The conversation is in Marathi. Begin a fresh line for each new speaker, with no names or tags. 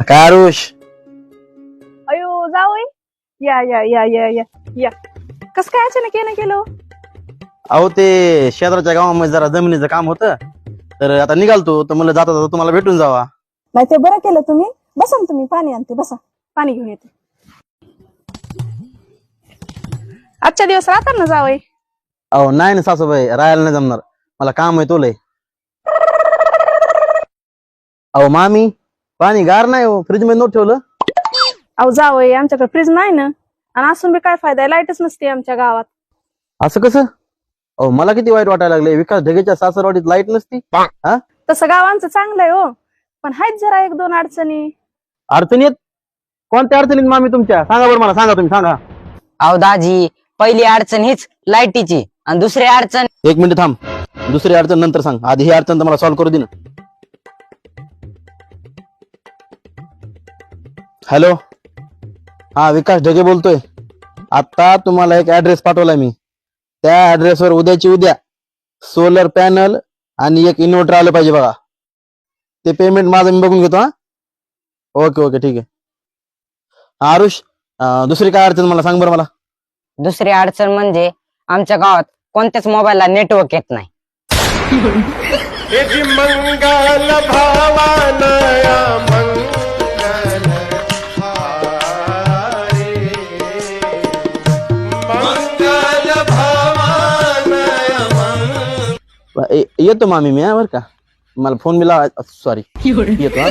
काय आरुष?
अयो जावई, या या या या या या. कस काय अचानक येणं केलं?
अहो ते शेजारच्या गावामध्ये जरा जमिनीचं काम होतं, तर आता निघालतो तर मला जाता जाता तुम्हाला भेटून जावा.
नाही ते बरं केलं तुम्ही. बसा ना तुम्ही, पाणी आणते, बसा. पाणी घेऊन येते. आजच्या दिवस राहतात ना जावई?
अहो नाही ना सासूबाई, राहायला नाही जमणार, मला काम आहे तोलय. अहो मामी, पाणी गार नाही हो, फ्रीज मध्ये नव्हतं ठेवलं.
अहो जावई, आमच्याकडे फ्रीज नाही ना, आणि असून बी काय फायदा, लाईटच नसते आमच्या गावात.
असं कसं? अहो मला किती वाईट वाटायला लागले, विकास ढगेच्या सासरवाडीत लाईट नसती. हा,
तसं गाव आमचं चांगलं आहे हो, पण आहेत जरा एक दोन अडचणी.
अडचणीत? कोणत्या अडचणीत मामी तुमच्या? सांगा बरं मला, सांगा तुम्ही, सांगा.
अहो दाजी, पहिली अडचण हीच लाईटीची, आणि दुसरी अडचण
एक मिनिट थांब, दुसरी अडचण नंतर सांग, आधी ही अडचण तर मला सॉल्व्ह करू दे ना. हॅलो, हा विकास ढगे बोलतोय. आता तुम्हाला एक ऍड्रेस पाठवलाय मी, त्या ऍड्रेसवर उद्याची उद्या सोलर पॅनल आणि एक इन्व्हर्टर आलं पाहिजे बघा. ते पेमेंट माझं मी बघून घेतो. हा, ओके ओके, ठीक आहे. आरुष, दुसरी काय अडचण मला सांग बरं मला.
दुसरी अडचण म्हणजे आमच्या गावात कोणत्याच मोबाईलला नेटवर्क येत नाही.
मंगल भावानया मंगल मंगल भावानया
येतो मामी मी, बरं का, मला फोन मिला, सॉरी, येतो. हा